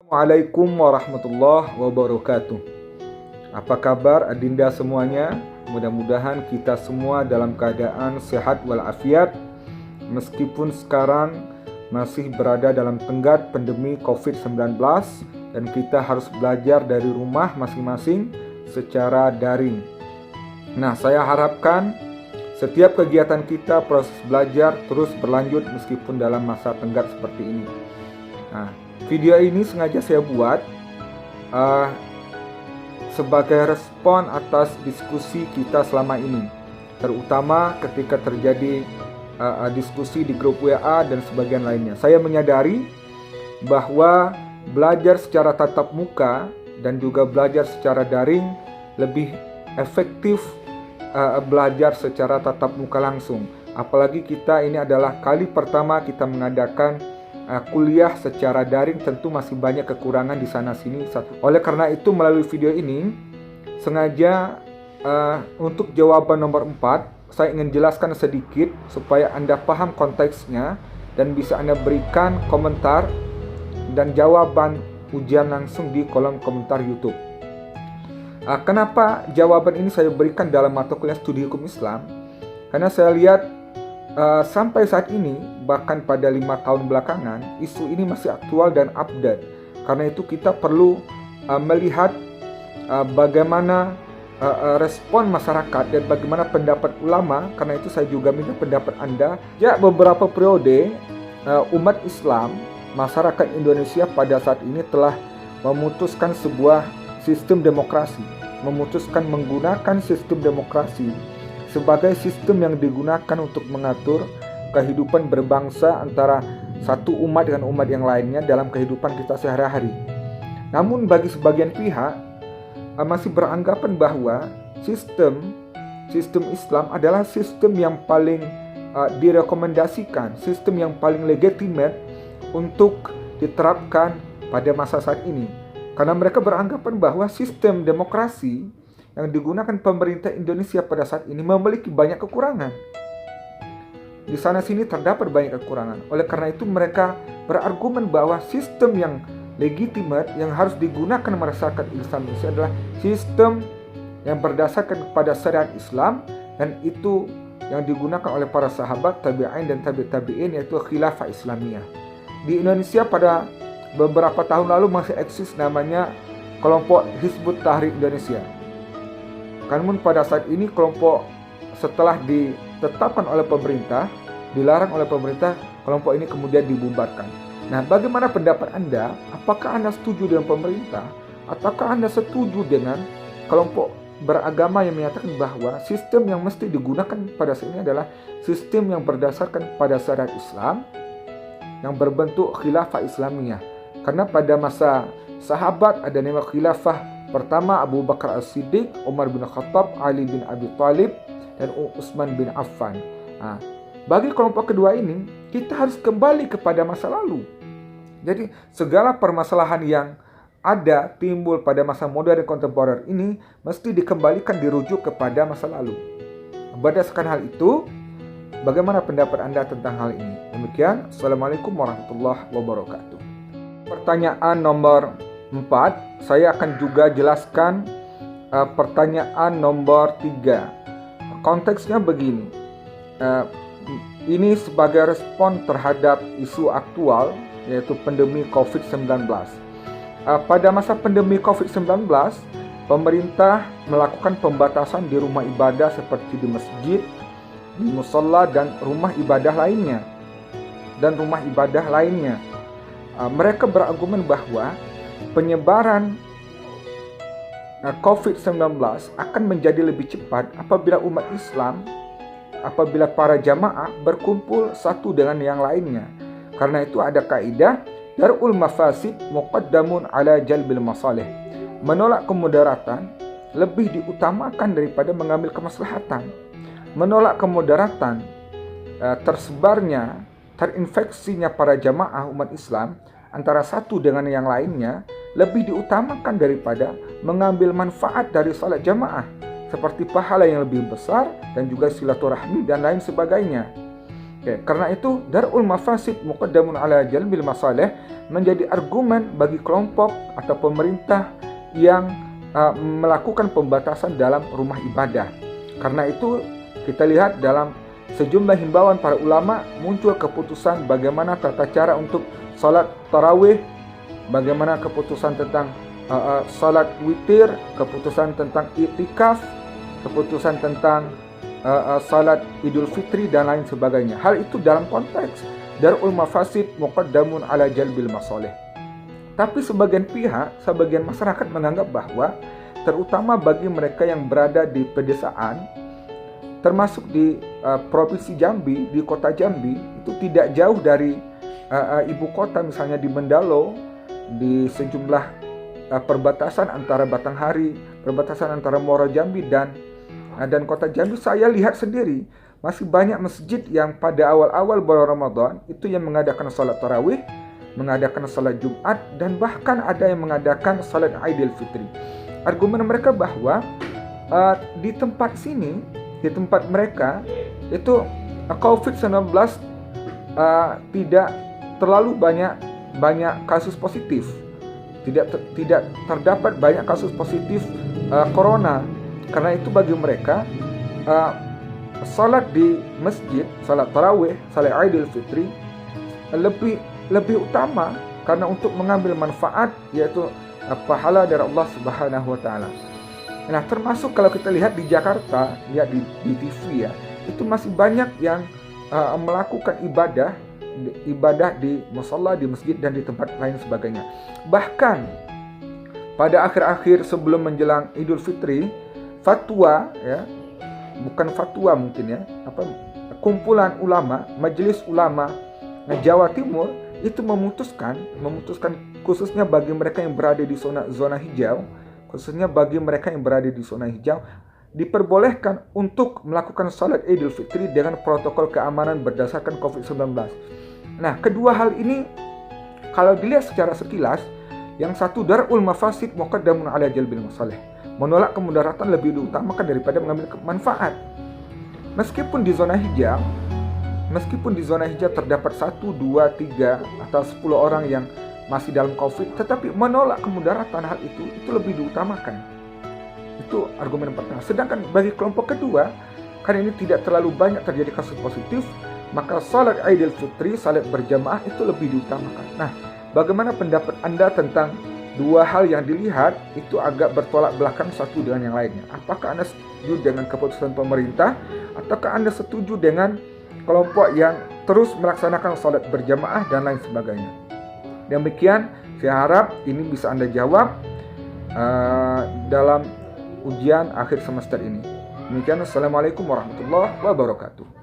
Assalamualaikum warahmatullahi wabarakatuh. Apa kabar adinda semuanya? Mudah-mudahan kita semua dalam keadaan sehat walafiat meskipun sekarang masih berada dalam tenggat pandemi COVID-19 dan kita harus belajar dari rumah masing-masing secara daring. Nah, saya harapkan setiap kegiatan kita, proses belajar terus berlanjut meskipun dalam masa tenggat seperti ini. Nah, video ini sengaja saya buat sebagai respon atas diskusi kita selama ini, terutama ketika terjadi diskusi di grup WA dan sebagian lainnya. Saya menyadari bahwa belajar secara tatap muka dan juga belajar secara daring lebih efektif belajar secara tatap muka langsung. Apalagi kita ini adalah kali pertama kita mengadakan kuliah secara daring, tentu masih banyak kekurangan di sana sini. Oleh karena itu melalui video ini sengaja untuk jawaban nomor 4 saya ingin jelaskan sedikit supaya Anda paham konteksnya dan bisa Anda berikan komentar dan jawaban ujian langsung di kolom komentar YouTube. Kenapa jawaban ini saya berikan dalam mata kuliah studi hukum Islam? Karena saya lihat sampai saat ini, bahkan pada 5 tahun belakangan, isu ini masih aktual dan update. Karena itu kita perlu melihat bagaimana respon masyarakat dan bagaimana pendapat ulama. Karena itu saya juga minta pendapat Anda. Ya, beberapa periode umat Islam, masyarakat Indonesia pada saat ini telah memutuskan sebuah sistem demokrasi, memutuskan menggunakan sistem demokrasi sebagai sistem yang digunakan untuk mengatur kehidupan berbangsa antara satu umat dengan umat yang lainnya dalam kehidupan kita sehari-hari. Namun bagi sebagian pihak masih beranggapan bahwa sistem Islam adalah sistem yang paling direkomendasikan, sistem yang paling legitimate untuk diterapkan pada masa saat ini. Karena mereka beranggapan bahwa sistem demokrasi yang digunakan pemerintah Indonesia pada saat ini memiliki banyak kekurangan. Di sana sini terdapat banyak kekurangan. Oleh karena itu mereka berargumen bahwa sistem yang legitimate yang harus digunakan masyarakat Islam Indonesia adalah sistem yang berdasarkan kepada syariat Islam, dan itu yang digunakan oleh para sahabat, tabi'in dan tabi'in, yaitu khilafah Islamiyah. Di Indonesia pada beberapa tahun lalu masih eksis namanya kelompok Hizbut Tahrir Indonesia. Namun pada saat ini kelompok setelah ditetapkan oleh pemerintah, dilarang oleh pemerintah, kelompok ini kemudian dibubarkan. Nah, bagaimana pendapat Anda? Apakah Anda setuju dengan pemerintah? Ataukah Anda setuju dengan kelompok beragama yang menyatakan bahwa sistem yang mesti digunakan pada saat ini adalah sistem yang berdasarkan pada syariat Islam yang berbentuk khilafah Islamiyah? Karena pada masa sahabat ada nama khilafah pertama Abu Bakar As-Siddiq, Umar bin Khattab, Ali bin Abi Thalib, dan Utsman bin Affan. Nah, bagi kelompok kedua ini, kita harus kembali kepada masa lalu. Jadi, segala permasalahan yang ada timbul pada masa modern kontemporer ini mesti dikembalikan, dirujuk kepada masa lalu. Berdasarkan hal itu, bagaimana pendapat Anda tentang hal ini? Demikian, Assalamualaikum warahmatullahi wabarakatuh. Pertanyaan nomor 4, saya akan juga jelaskan pertanyaan nomor 3. Konteksnya begini, ini sebagai respon terhadap isu aktual yaitu pandemi COVID-19. Pada masa pandemi COVID-19, pemerintah melakukan pembatasan di rumah ibadah seperti di masjid, di musholla, dan rumah ibadah lainnya. Mereka berargumen bahwa penyebaran COVID-19 akan menjadi lebih cepat apabila umat Islam, apabila para jamaah berkumpul satu dengan yang lainnya. Karena itu ada kaidah darul mafasid muqaddamun ala jalbil masalih. Menolak kemudaratan lebih diutamakan daripada mengambil kemaslahatan. Menolak kemudaratan, terinfeksinya para jamaah umat Islam antara satu dengan yang lainnya lebih diutamakan daripada mengambil manfaat dari salat jamaah seperti pahala yang lebih besar dan juga silaturahmi dan lain sebagainya. Oke, karena itu darul mafasid muqaddamun ala jalbil masalih menjadi argumen bagi kelompok atau pemerintah yang melakukan pembatasan dalam rumah ibadah. Karena itu kita lihat dalam sejumlah himbauan para ulama muncul keputusan bagaimana tata cara untuk salat tarawih, bagaimana keputusan tentang salat witir, keputusan tentang i'tikaf, keputusan tentang salat Idul Fitri dan lain sebagainya. Hal itu dalam konteks darul mafasid muqaddamun ala jalbil masalih. Tapi sebagian pihak, sebagian masyarakat menganggap bahwa terutama bagi mereka yang berada di pedesaan, termasuk di Provinsi Jambi, di kota Jambi, itu tidak jauh dari ibu kota, misalnya di Mendalo, di sejumlah perbatasan antara Batanghari, perbatasan antara Muaro Jambi dan kota Jambi, saya lihat sendiri masih banyak masjid yang pada awal-awal bulan Ramadan itu yang mengadakan salat tarawih, mengadakan salat Jumat, dan bahkan ada yang mengadakan salat Idul Fitri. Argumen mereka bahwa di tempat sini, di tempat mereka itu COVID-19 tidak terlalu banyak kasus positif, tidak terdapat banyak kasus positif corona. Karena itu bagi mereka salat di masjid, salat tarawih, salat Idul Fitri lebih utama karena untuk mengambil manfaat, yaitu pahala dari Allah Subhanahu wa taala. Nah, termasuk kalau kita lihat di Jakarta, lihat di TV ya, itu masih banyak yang melakukan ibadah di musalla, di masjid dan di tempat lain sebagainya. Bahkan pada akhir-akhir sebelum menjelang Idul Fitri, fatwa ya, bukan fatwa mungkin ya, kumpulan ulama, majelis ulama Jawa Timur itu memutuskan khususnya bagi mereka yang berada di zona hijau, diperbolehkan untuk melakukan salat Idul Fitri dengan protokol keamanan berdasarkan COVID-19. Nah, kedua hal ini kalau dilihat secara sekilas, yang satu darul mafasid muqaddamun ala jalbil masalih, menolak kemudaratan lebih diutamakan daripada mengambil manfaat. Meskipun di zona hijau terdapat 1, 2, 3 atau 10 orang yang masih dalam COVID, tetapi menolak kemudaratan hal itu lebih diutamakan. Itu argumen pertama. Sedangkan bagi kelompok kedua, karena ini tidak terlalu banyak terjadi kasus positif, maka salat Idul Fitri, salat berjamaah itu lebih diutamakan. Nah, bagaimana pendapat Anda tentang dua hal yang dilihat itu agak bertolak belakang satu dengan yang lainnya? Apakah Anda setuju dengan keputusan pemerintah, ataukah Anda setuju dengan kelompok yang terus melaksanakan salat berjamaah dan lain sebagainya? Demikian, saya harap ini bisa Anda jawab dalam ujian akhir semester ini. Demikian, Assalamualaikum warahmatullahi wabarakatuh.